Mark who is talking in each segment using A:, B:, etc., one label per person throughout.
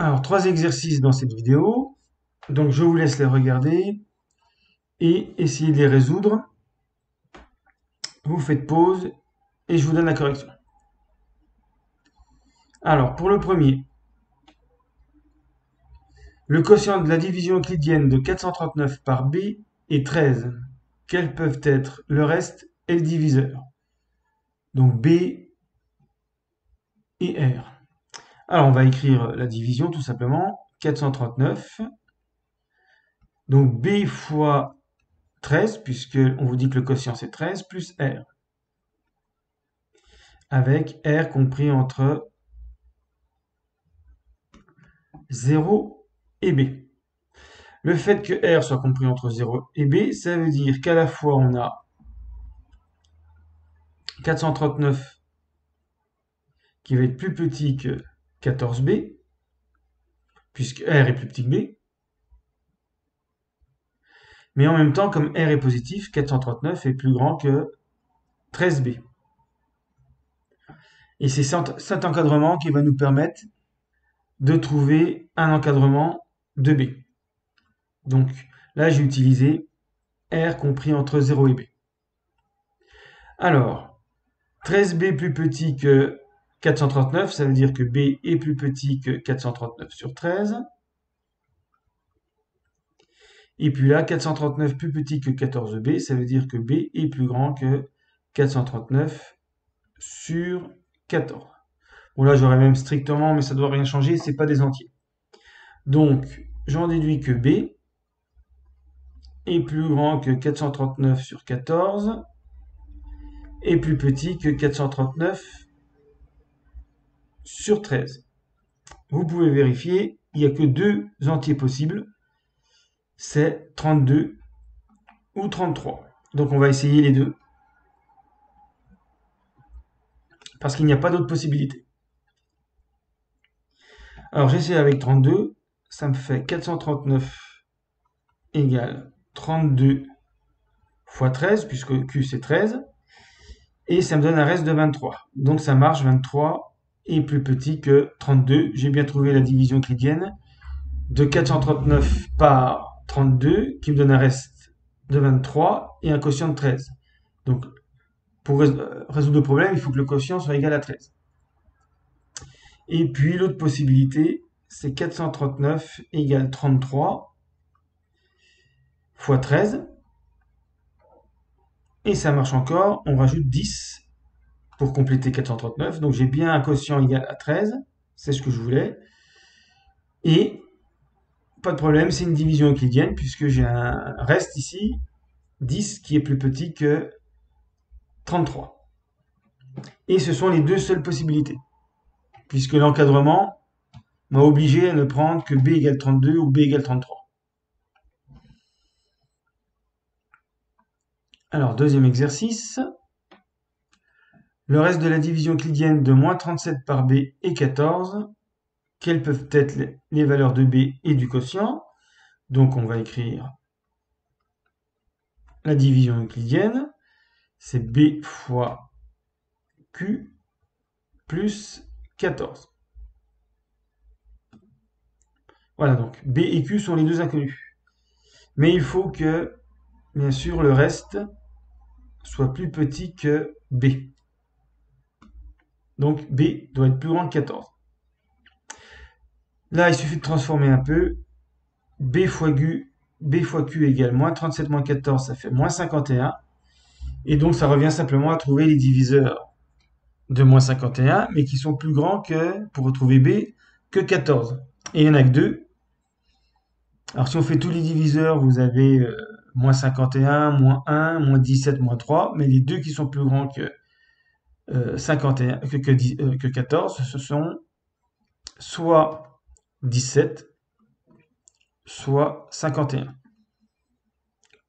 A: Alors, 3 exercices dans cette vidéo. Donc, je vous laisse les regarder et essayer de les résoudre. Vous faites pause et je vous donne la correction. Alors, pour le premier, le quotient de la division euclidienne de 439 par b est 13. Quels peuvent être le reste et le diviseur? Donc, b et r. Alors, on va écrire la division tout simplement. 439. Donc, b fois 13, puisque on vous dit que le quotient c'est 13, plus r. Avec r compris entre 0 et b. Le fait que r soit compris entre 0 et b, ça veut dire qu'à la fois on a 439 qui va être plus petit que 14b, puisque r est plus petit que b. Mais en même temps, comme r est positif, 439 est plus grand que 13b. Et c'est cet encadrement qui va nous permettre de trouver un encadrement de b. Donc là, j'ai utilisé r compris entre 0 et b. Alors, 13b plus petit que 439, ça veut dire que b est plus petit que 439 sur 13. Et puis là, 439 plus petit que 14b, ça veut dire que b est plus grand que 439 sur 14. Bon là, j'aurais même strictement, mais ça ne doit rien changer, c'est pas des entiers. Donc, j'en déduis que b est plus grand que 439 sur 14 et plus petit que 439 sur 13. Vous pouvez vérifier, il n'y a que deux entiers possibles, c'est 32 ou 33. Donc on va essayer les deux, parce qu'il n'y a pas d'autre possibilité. Alors j'essaie avec 32, ça me fait 439 égale 32 fois 13, puisque Q c'est 13, et ça me donne un reste de 23. Donc ça marche, 23 est plus petit que 32. J'ai bien trouvé la division euclidienne de 439 par 32, qui me donne un reste de 23 et un quotient de 13. Donc pour résoudre le problème, il faut que le quotient soit égal à 13. Et puis l'autre possibilité, c'est 439 égale 33 fois 13. Et ça marche encore, on rajoute 10 pour compléter 439. Donc j'ai bien un quotient égal à 13, c'est ce que je voulais. Et pas de problème, c'est une division euclidienne puisque j'ai un reste ici, 10 qui est plus petit que 33. Et ce sont les deux seules possibilités, puisque l'encadrement m'a obligé à ne prendre que b égale 32 ou b égale 33. Alors, deuxième exercice. Le reste de la division euclidienne de moins 37 par b est 14. Quelles peuvent être les valeurs de b et du quotient? Donc, on va écrire la division euclidienne. C'est b fois q plus 14. Voilà, donc b et q sont les deux inconnus. Mais il faut que, bien sûr, le reste soit plus petit que b. Donc b doit être plus grand que 14. Là, il suffit de transformer un peu. B fois Q égale moins 37 moins 14, ça fait moins 51. Et donc, ça revient simplement à trouver les diviseurs de moins 51, mais qui sont plus grands que, pour retrouver B, que 14. Et il n'y en a que deux. Alors, si on fait tous les diviseurs, vous avez moins 51, moins 1, moins 17, moins 3. Mais les deux qui sont plus grands que 51, que 14, ce sont soit 17, soit 51.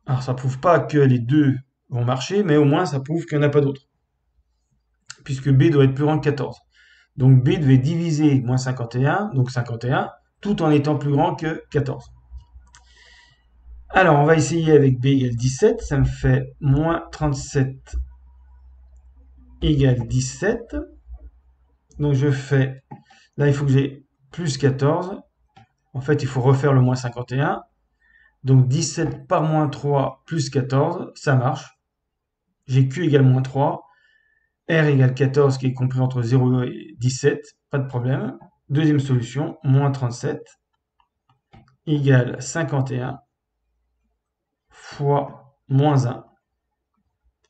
A: Alors ça prouve pas que les deux vont marcher, mais au moins ça prouve qu'il n'y en a pas d'autres. Puisque B doit être plus grand que 14. Donc B devait diviser moins 51, donc 51, tout en étant plus grand que 14. Alors on va essayer avec B égale 17, ça me fait moins 37 égale 17. Donc je fais, là il faut que j'ai plus 14. En fait, il faut refaire le moins 51. Donc 17 par moins 3 plus 14, ça marche. J'ai Q égale moins 3. R égale 14 qui est compris entre 0 et 17, pas de problème. Deuxième solution, moins 37 égale 51 fois moins 1,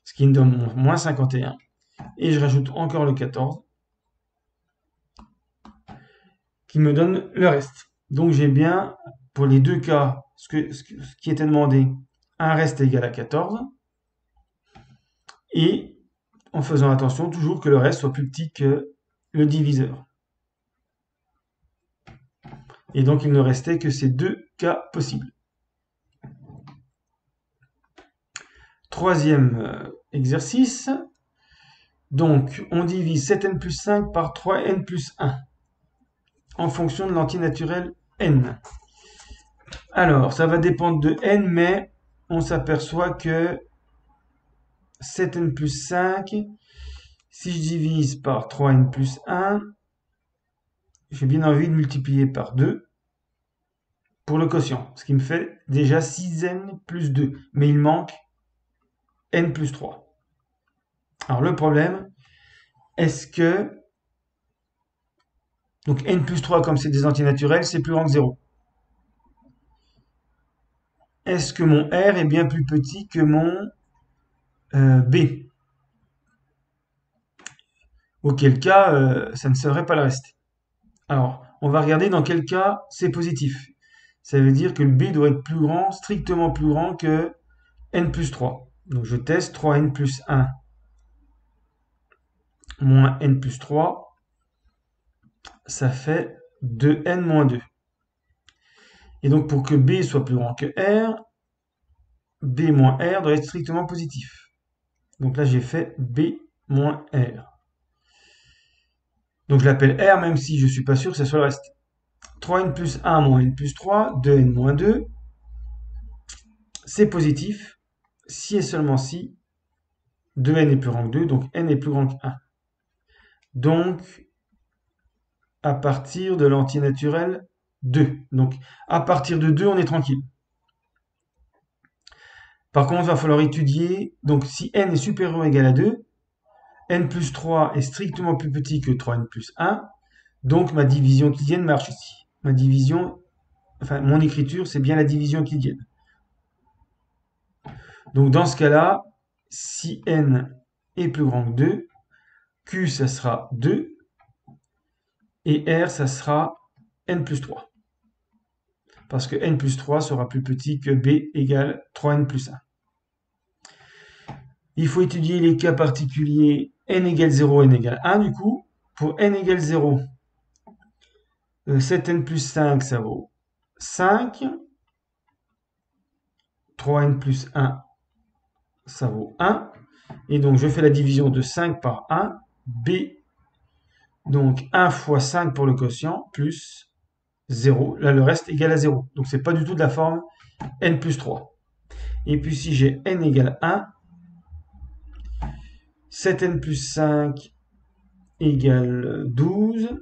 A: ce qui me donne moins 51. Et je rajoute encore le 14 qui me donne le reste. Donc j'ai bien, pour les deux cas, ce qui était demandé, un reste égal à 14. Et en faisant attention toujours que le reste soit plus petit que le diviseur. Et donc il ne restait que ces deux cas possibles. Troisième exercice. Donc on divise 7n plus 5 par 3n plus 1 en fonction de l'antinaturel n. Alors ça va dépendre de n, mais on s'aperçoit que 7n plus 5, si je divise par 3n plus 1, j'ai bien envie de multiplier par 2 pour le quotient, ce qui me fait déjà 6n plus 2, mais il manque n plus 3. Alors le problème, est-ce que... Donc n plus 3, comme c'est des antinaturels, c'est plus grand que 0. Est-ce que mon R est bien plus petit que mon B? Auquel cas, ça ne serait pas le reste. Alors, on va regarder dans quel cas c'est positif. Ça veut dire que le B doit être plus grand, strictement plus grand que n plus 3. Donc je teste 3n plus 1 moins n plus 3. Ça fait 2n moins 2. Et donc pour que B soit plus grand que R, B moins R doit être strictement positif. Donc là j'ai fait B moins R. Donc je l'appelle R même si je ne suis pas sûr que ce soit le reste. 3n plus 1 moins n plus 3, 2n moins 2, c'est positif si et seulement si 2n est plus grand que 2, donc n est plus grand que 1. Donc à partir de l'antinaturel 2. Donc à partir de 2, on est tranquille. Par contre, il va falloir étudier, donc si n est supérieur ou égal à 2, n plus 3 est strictement plus petit que 3n plus 1, donc ma division euclidienne marche ici. Ma division, enfin mon écriture, c'est bien la division euclidienne. Donc dans ce cas-là, si n est plus grand que 2, Q ça sera 2, et R ça sera n plus 3. Parce que n plus 3 sera plus petit que B égale 3n plus 1. Il faut étudier les cas particuliers n égale 0, n égale 1 du coup. Pour n égale 0, 7n plus 5 ça vaut 5. 3n plus 1 ça vaut 1. Et donc je fais la division de 5 par 1. B, donc 1 fois 5 pour le quotient, plus 0. Là le reste égale à 0. Donc c'est pas du tout de la forme n plus 3. Et puis si j'ai n égale 1, 7n plus 5 égale 12,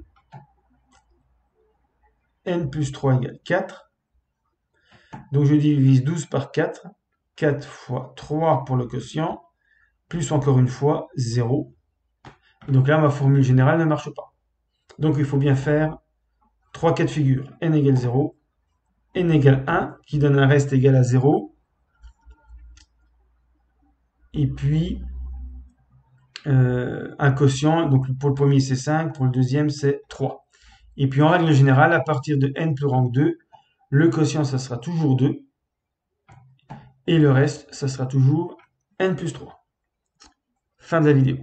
A: n plus 3 égale 4. Donc je divise 12 par 4, 4 fois 3 pour le quotient, plus encore une fois 0. Et donc là, ma formule générale ne marche pas. Donc il faut bien faire 3 cas de figure. N égale 0, n égale 1, qui donne un reste égal à 0. Et puis un quotient, donc pour le premier c'est 5, pour le deuxième c'est 3. Et puis en règle générale, à partir de n plus grand que 2, le quotient ça sera toujours 2. Et le reste, ça sera toujours n plus 3. Fin de la vidéo.